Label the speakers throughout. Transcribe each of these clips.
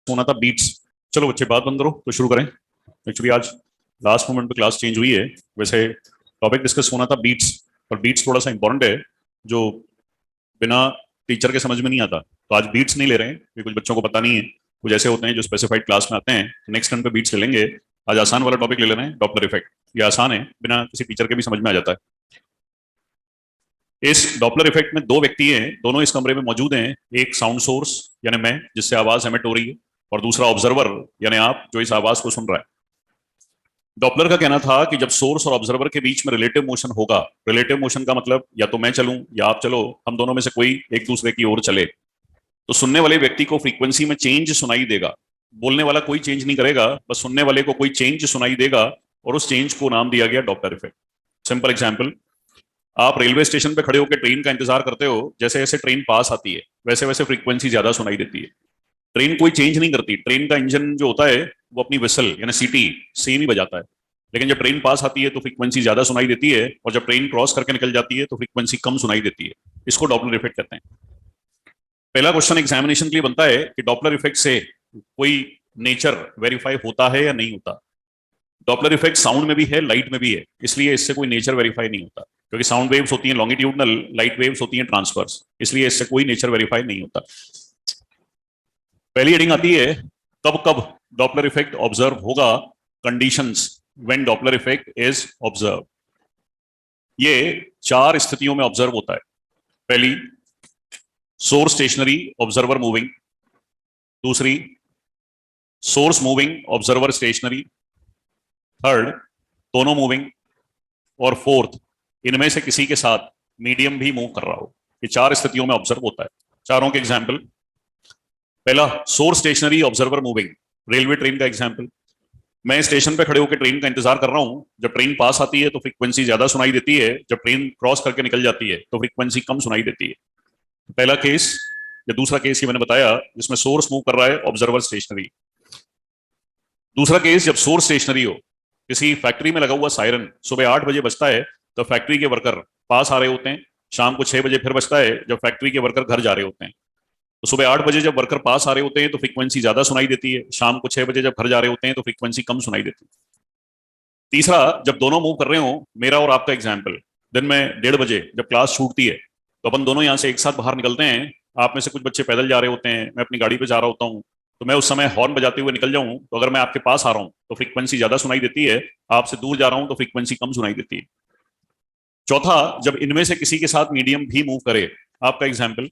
Speaker 1: होना था बीट्स। चलो बच्चे बात बंद करो तो शुरू करें। एक्चुअली आज लास्ट मोमेंट पे क्लास चेंज हुई है। वैसे टॉपिक डिस्कस होना था बीट्स, और बीट्स थोड़ा सा इंपॉर्टेंट है जो बिना टीचर के समझ में नहीं आता। तो आज बीट्स नहीं ले रहे हैं क्योंकि कुछ बच्चों को पता नहीं है। कुछ ऐसे होते हैं जो स्पेसिफाइड क्लास में आते हैं, तो नेक्स्ट टर्न पे बीट्स ले लेंगे। आज आसान वाला टॉपिक ले ले रहे हैं, डॉपलर इफेक्ट। ये आसान है, बिना किसी टीचर के भी समझ में आ जाता है। इस डॉपलर इफेक्ट में दो व्यक्ति हैं, दोनों इस कमरे में मौजूद हैं। एक साउंड सोर्स यानी मैं, जिससे आवाज एमिट हो रही है, और दूसरा ऑब्जर्वर यानी आप, जो इस आवाज को सुन रहा है। डॉपलर का कहना था कि जब सोर्स और ऑब्जर्वर के बीच में रिलेटिव मोशन होगा, रिलेटिव मोशन का मतलब या तो मैं चलूं या आप चलो, हम दोनों में से कोई एक दूसरे की ओर चले, तो सुनने वाले व्यक्ति को फ्रीक्वेंसी में चेंज सुनाई देगा। बोलने वाला कोई चेंज नहीं करेगा, बस सुनने वाले को कोई चेंज सुनाई देगा, और उस चेंज को नाम दिया गया डॉपलर इफेक्ट। सिंपल एग्जाम्पल, आप रेलवे स्टेशन पे खड़े होकर ट्रेन का इंतजार करते हो। जैसे जैसे ट्रेन पास आती है वैसे वैसे फ्रीक्वेंसी ज्यादा सुनाई देती है। ट्रेन कोई चेंज नहीं करती, ट्रेन का इंजन जो होता है वो अपनी विसल यानी सीटी सेम ही बजाता है। लेकिन जब ट्रेन पास आती है तो फ्रीक्वेंसी ज्यादा सुनाई देती है, और जब ट्रेन क्रॉस करके निकल जाती है तो फ्रीक्वेंसी कम सुनाई देती है। इसको डॉपलर इफेक्ट कहते हैं। पहला क्वेश्चन एग्जामिनेशन के लिए बनता है कि डॉपलर इफेक्ट से कोई नेचर वेरीफाई होता है या नहीं होता। डॉपलर इफेक्ट साउंड में भी है, लाइट में भी है, इसलिए इससे कोई नेचर वेरीफाई नहीं होता, क्योंकि साउंड वेव्स होती हैं लॉन्गिट्यूडनल, लाइट वेव्स होती हैं ट्रांसवर्स, इसलिए इससे कोई नेचर वेरीफाई नहीं होता। पहली हेडिंग आती है, कब कब डॉपलर इफेक्ट ऑब्जर्व होगा। Conditions when Doppler effect is observe. ये चार स्थितियों में ऑब्जर्व होता है। पहली, सोर्स स्टेशनरी ऑब्जर्वर मूविंग। दूसरी, source moving observer stationary. Third, दोनों मूविंग। और फोर्थ, इनमें से किसी के साथ मीडियम भी मूव कर रहा हो। ये चार स्थितियों में ऑब्जर्व होता है। चारों के एग्जाम्पल, पहला source stationary observer moving, railway train का एग्जाम्पल। मैं स्टेशन पे खड़े होकर ट्रेन का इंतजार कर रहा हूं। जब ट्रेन पास आती है तो फ्रीक्वेंसी ज्यादा सुनाई देती है, जब ट्रेन क्रॉस करके निकल जाती है तो फ्रीक्वेंसी कम सुनाई देती है। पहला केस या दूसरा केस ये मैंने बताया, जिसमें सोर्स मूव कर रहा है, ऑब्जर्वर स्टेशनरी। दूसरा केस, जब सोर्स स्टेशनरी हो, किसी फैक्ट्री में लगा हुआ सायरन सुबह 8 बजे बजता है तो फैक्ट्री के वर्कर पास आ रहे होते हैं। शाम को 6 बजे फिर बजता है जब फैक्ट्री के वर्कर घर जा रहे होते हैं। तो सुबह 8 बजे जब वर्कर पास आ रहे होते हैं तो फ्रीक्वेंसी ज्यादा सुनाई देती है, शाम को 6 बजे जब घर जा रहे होते हैं तो फ्रीक्वेंसी कम सुनाई देती है। तीसरा, जब दोनों मूव कर रहे हो, मेरा और आपका एग्जाम्पल, दिन में 1:30 बजे जब क्लास छूटती है तो अपन दोनों यहाँ से एक साथ बाहर निकलते हैं। आप में से कुछ बच्चे पैदल जा रहे होते हैं, मैं अपनी गाड़ी पे जा रहा होता हूँ। तो मैं उस समय हॉर्न बजाते हुए निकल जाऊं, तो अगर मैं आपके पास आ रहा हूं तो फ्रीक्वेंसी ज्यादा सुनाई देती है, आपसे दूर जा रहा हूं तो फ्रीक्वेंसी कम सुनाई देती है। चौथा, जब इनमें से किसी के साथ मीडियम भी मूव करे। आपका एग्जाम्पल,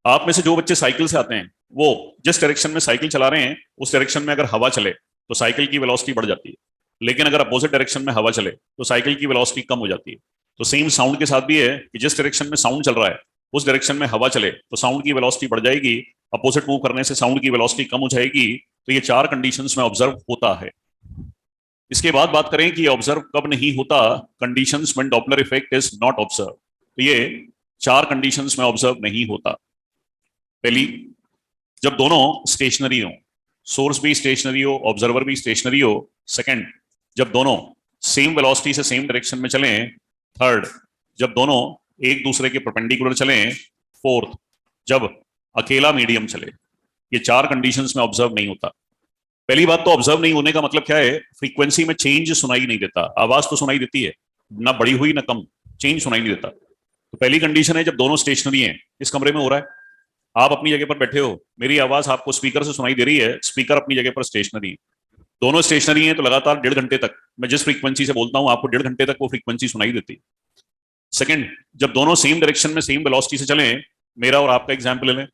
Speaker 1: आप में से जो बच्चे साइकिल से आते हैं वो जिस डायरेक्शन में साइकिल चला रहे हैं उस डायरेक्शन में अगर हवा चले तो साइकिल की वेलोसिटी बढ़ जाती है, लेकिन अगर अपोजिट डायरेक्शन में हवा चले तो साइकिल की वेलोसिटी कम हो जाती है। तो सेम साउंड के साथ भी है कि जिस डायरेक्शन में साउंड चल रहा है उस डायरेक्शन में हवा चले तो साउंड की वेलोसिटी बढ़ जाएगी, अपोजिट मूव करने से साउंड की वेलोसिटी कम हो जाएगी। तो ये चार कंडीशंस में ऑब्जर्व होता है। इसके बाद बात करें कि ऑब्जर्व कब नहीं होता, conditions when Doppler effect is not observe. तो ये चार कंडीशंस में ऑब्जर्व नहीं होता। पहली, जब दोनों स्टेशनरी हो, सोर्स भी स्टेशनरी हो, ऑब्जर्वर भी स्टेशनरी हो। सेकंड, जब दोनों सेम वेलोसिटी से सेम डायरेक्शन में चलें। थर्ड, जब दोनों एक दूसरे के परपेंडिकुलर चलें। फोर्थ, जब अकेला मीडियम चले। ये चार कंडीशंस में ऑब्जर्व नहीं होता। पहली बात तो ऑब्जर्व नहीं होने का मतलब क्या है, फ्रीक्वेंसी में चेंज सुनाई नहीं देता। आवाज तो सुनाई देती है, ना बढ़ी हुई ना कम, चेंज सुनाई नहीं देता। तो पहली कंडीशन है जब दोनों स्टेशनरी हैं। इस कमरे में हो रहा है, आप अपनी जगह पर बैठे हो, मेरी आवाज आपको स्पीकर से सुनाई दे रही है, स्पीकर अपनी जगह पर स्टेशनरी है। दोनों स्टेशनरी हैं तो लगातार 1.5 घंटे तक मैं जिस फ्रीक्वेंसी से बोलता हूं आपको 1.5 घंटे तक वो फ्रीक्वेंसी सुनाई देती है। सेकंड, जब दोनों सेम डायरेक्शन में सेम वेलोसिटी से चलें। मेरा और आपका एग्जाम्पल ले लें।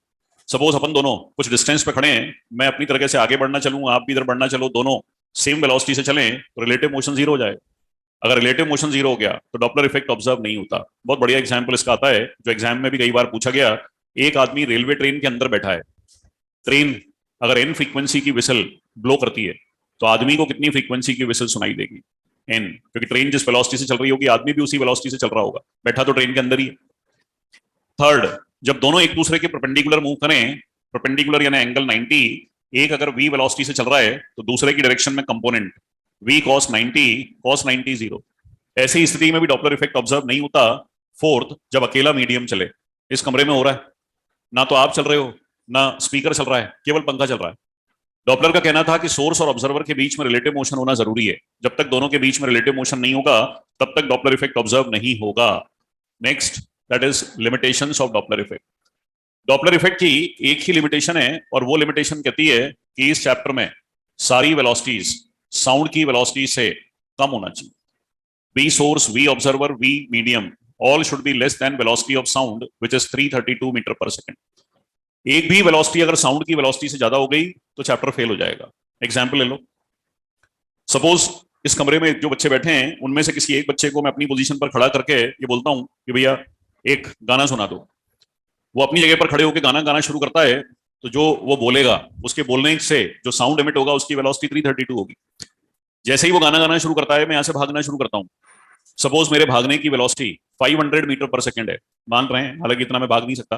Speaker 1: सपोज अपन दोनों कुछ डिस्टेंस पे खड़े हैं, मैं अपनी तरह से आगे बढ़ना चलूँ, आप भी इधर बढ़ना चलो, दोनों सेम वेलोसिटी से चलें तो रिलेटिव मोशन जीरो हो जाए। अगर रिलेटिव मोशन जीरो हो गया तो डॉपलर इफेक्ट ऑब्जर्व नहीं होता। बहुत बढ़िया एग्जाम्पल इसका आता है जो एग्जाम में भी कई बार पूछा गया। एक आदमी रेलवे ट्रेन के अंदर बैठा है। ट्रेन अगर एन फ्रीक्वेंसी की विसल ब्लो करती है तो आदमी को कितनी फ्रीक्वेंसी की विसल सुनाई देगी, एन, क्योंकि ट्रेन जिस वेलोसिटी से चल रही होगी आदमी भी उसी वेलोसिटी से चल रहा होगा, बैठा तो ट्रेन के अंदर ही है। थर्ड, जब दोनों एक दूसरे के परपेंडिकुलर मूव करें, परपेंडिकुलर यानी एंगल 90, एक अगर v वेलोसिटी से चल रहा है तो दूसरे की डायरेक्शन में कंपोनेंट v cos 90 जीरो। ऐसी स्थिति में भी डॉपलर इफेक्ट ऑब्जर्व नहीं होता। फोर्थ, जब अकेला मीडियम चले। इस कमरे में हो रहा है, ना तो आप चल रहे हो ना स्पीकर चल रहा है, केवल पंखा चल रहा है। डॉपलर का कहना था कि सोर्स और ऑब्जर्वर के बीच में रिलेटिव मोशन होना जरूरी है। जब तक दोनों के बीच में रिलेटिव मोशन नहीं होगा तब तक डॉपलर इफेक्ट ऑब्जर्व नहीं होगा। Next, that is limitations of Doppler effect. Doppler effect की एक ही लिमिटेशन है और वो लिमिटेशन कहती है कि इस चैप्टर में सारी वेलोसिटीज साउंड की वेलोसिटी से कम होना चाहिए। V source, v observer, v medium all should be less than velocity of sound which is 332 metre per second. एक भी वेलोसिटी अगर साउंड की वेलोसिटी से ज्यादा हो गई तो चैप्टर फेल हो जाएगा। एग्जाम्पल ले लो। सपोज इस कमरे में जो बच्चे बैठे हैं उनमें से किसी एक बच्चे को मैं अपनी पोजीशन पर खड़ा करके ये बोलता हूं कि भैया एक गाना सुना दो। वो अपनी जगह पर खड़े होकर गाना गाना शुरू करता है तो जो वो बोलेगा उसके बोलने से जो साउंड एमिट होगा उसकी वेलोसिटी 332 होगी। जैसे ही वो गाना गाना शुरू करता है मैं यहां से भागना शुरू करता हूं। सपोज मेरे भागने की वेलोसिटी 500 मीटर पर सेकेंड है, मान रहे हैं, हालांकि इतना मैं भाग नहीं सकता।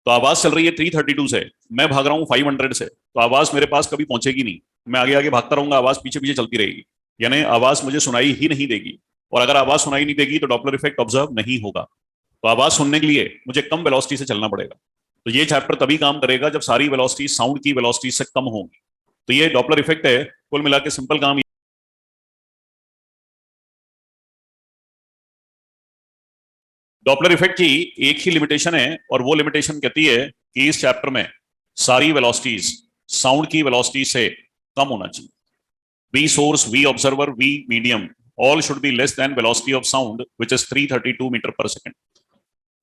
Speaker 1: तो आवाज चल रही है 332 से, मैं भाग रहा हूँ 500 से, तो आवाज मेरे पास कभी पहुंचेगी नहीं। मैं आगे आगे भागता रहूंगा, आवाज पीछे पीछे चलती रहेगी, यानी आवाज मुझे सुनाई ही नहीं देगी। और अगर आवाज सुनाई नहीं देगी तो डॉपलर इफेक्ट ऑब्जर्व नहीं होगा। तो आवाज सुनने के लिए मुझे कम वेलोसिटी से चलना पड़ेगा। तो ये चैप्टर तभी काम करेगा जब सारी वेलोसिटी साउंड की वेलोसिटी से कम होंगी। तो ये डॉपलर इफेक्ट है। कुल मिला के सिंपल काम। डॉपलर इफेक्ट की एक ही लिमिटेशन है और वो लिमिटेशन कहती है कि इस चैप्टर में सारी वेलोसिटीज साउंड की वेलोसिटी से कम होना चाहिए। V source, v observer, v medium all should be less than velocity of sound which is 332 metre per second.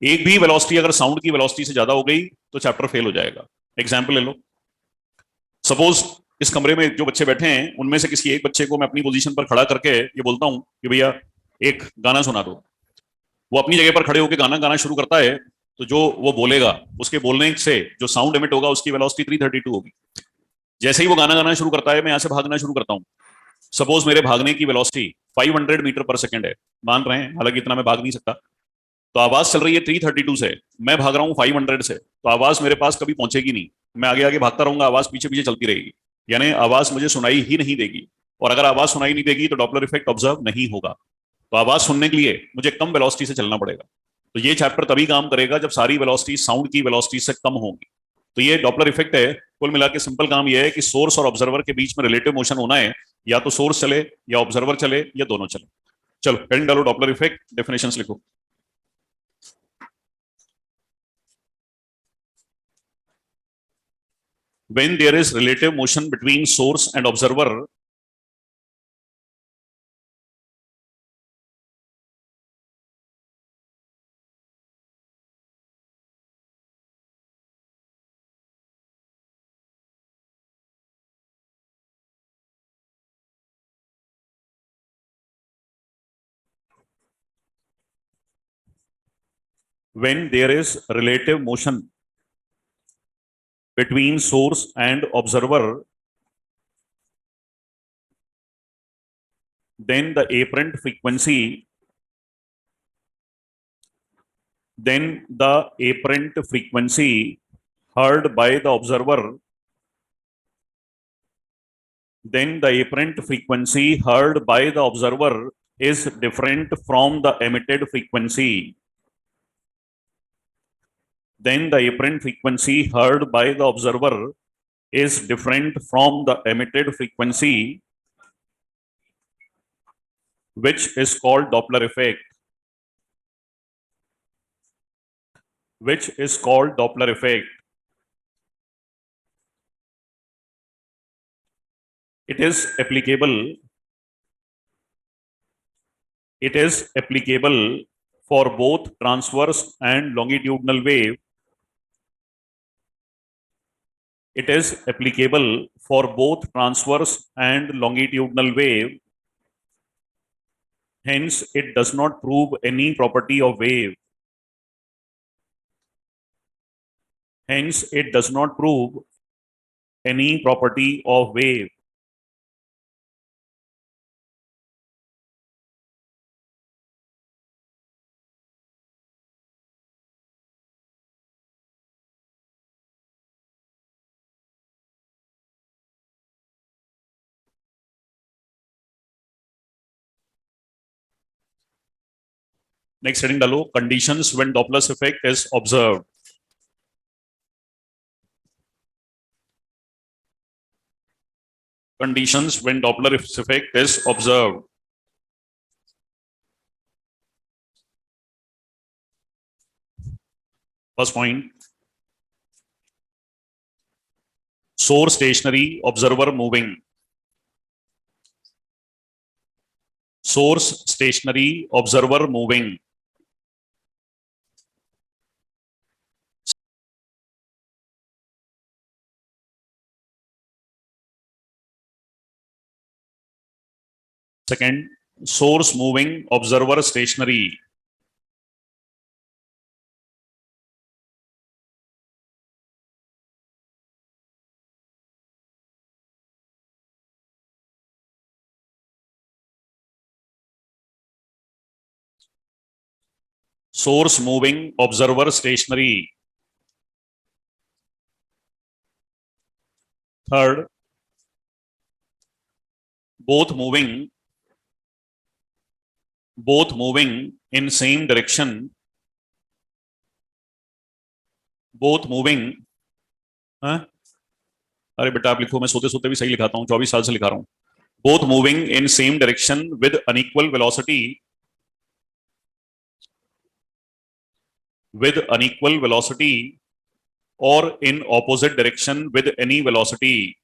Speaker 1: एक भी वेलोसिटी अगर साउंड की वेलोसिटी से ज्यादा हो गई तो चैप्टर फेल हो जाएगा। एग्जाम्पल ले लो। सपोज इस कमरे में जो बच्चे बैठे हैं उनमें से किसी एक बच्चे को मैं अपनी पोजीशन पर खड़ा करके ये बोलता हूं कि भैया एक गाना सुना दो। वो अपनी जगह पर खड़े होकर गाना गाना शुरू करता है तो जो वो बोलेगा उसके बोलने से जो साउंड एमिट होगा उसकी वेलोसिटी 332 होगी। जैसे ही वो गाना गाना शुरू करता है मैं यहां से भागना शुरू करता हूं। सपोज मेरे भागने की वेलोसिटी 500 मीटर पर सेकेंड है, मान रहे हैं, हालांकि इतना मैं भाग नहीं सकता। तो आवाज चल रही है 332 से, मैं भाग रहा हूँ 500 से, तो आवाज मेरे पास कभी पहुंचेगी नहीं। मैं आगे आगे भागता रहूंगा, आवाज पीछे पीछे चलती रहेगी, यानी आवाज मुझे सुनाई ही नहीं देगी। और अगर आवाज सुनाई नहीं देगी तो डॉपलर इफेक्ट ऑब्जर्व नहीं होगा। तो आवाज सुनने के लिए मुझे कम वेलोसिटी से चलना पड़ेगा। तो ये चैप्टर तभी काम करेगा जब सारी वेलोसिटी साउंड की वेलोसिटी से कम होंगी। तो ये डॉपलर इफेक्ट है। कुल मिला के सिंपल काम ये है कि सोर्स और ऑब्जर्वर के बीच में रिलेटिव मोशन होना है, या तो सोर्स चले या ऑब्जर्वर चले या दोनों चले। चलो हेडिंग डालो, डॉपलर इफेक्ट, डेफिनेशंस लिखो। When there is relative motion between source and observer, when there is relative motion between source and observer, then the apparent frequency, then the apparent frequency heard by the observer, then the apparent frequency heard by the observer is different from the emitted frequency. Then the apparent frequency heard by the observer is different from the emitted frequency, which is called Doppler effect. Which is called Doppler effect. It is applicable. It is applicable for both transverse and longitudinal wave. It is applicable for both transverse and longitudinal wave. Hence, it does not prove any property of wave. Hence, it does not prove any property of wave. Next heading डालो, conditions when Doppler's effect is observed. conditions when Doppler effect is observed. First point, source stationary, observer moving. Source stationary, observer moving. Second, source moving, observer stationary. Source moving, observer stationary. Third, both moving in same direction. Both moving, हाँ? अरे बेटा आप लिखो, मैं सोते सोते भी सही लिखाता हूँ, 24 साल से लिखा रहा हूँ. Both moving in same direction with unequal velocity. With unequal velocity or in opposite direction with any velocity.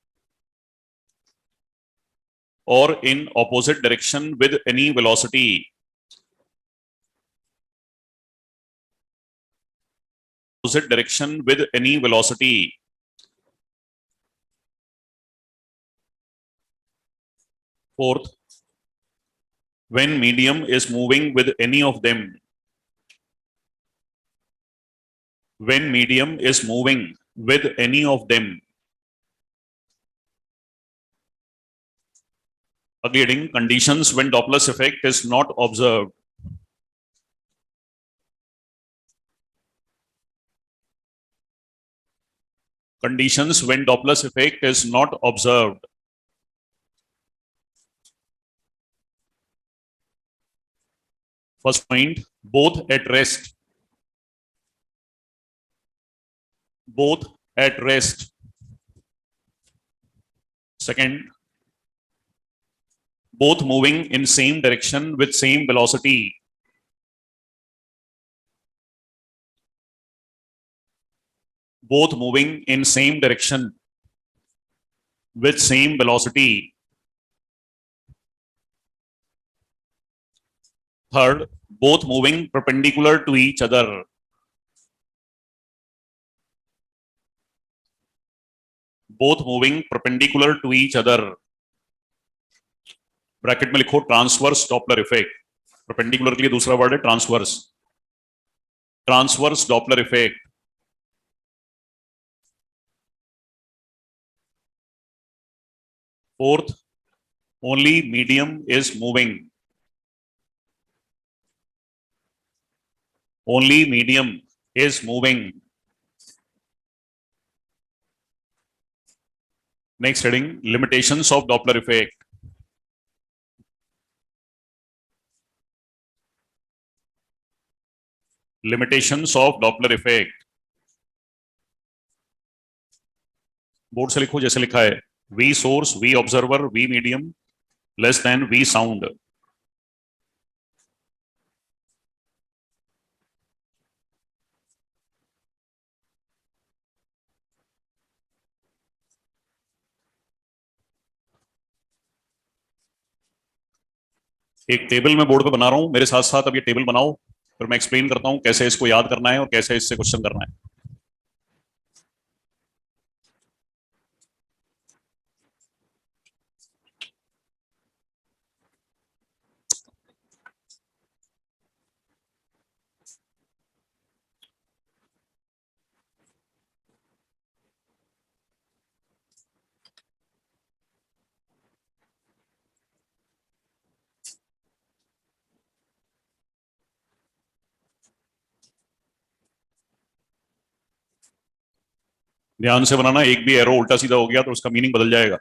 Speaker 1: Or in opposite direction with any velocity. Opposite direction with any velocity. Fourth, when medium is moving with any of them. When medium is moving with any of them. Again, conditions when Doppler's effect is not observed. Conditions when Doppler's effect is not observed. First point, both at rest. Both at rest. Second, both moving in same direction with same velocity. Both moving in same direction with same velocity. Third, both moving perpendicular to each other. Both moving perpendicular to each other. Bracket में लिखो transverse Doppler effect. Perpendicular के लिए दूसरा word है transverse. Transverse Doppler effect. Fourth, only medium is moving. Only medium is moving. Next heading, limitations of Doppler effect. Limitations of Doppler effect. Board से लिखो जैसे लिखा है, V source, V observer, V medium less than V sound. एक table मैं board पे बना रहा हूं, मेरे साथ साथ अब ये टेबल बनाओ, फिर मैं एक्सप्लेन करता हूं कैसे इसको याद करना है और कैसे इससे क्वेश्चन करना है. ध्यान से बनाना, एक भी एरो उल्टा सीधा हो गया तो उसका मीनिंग बदल जाएगा.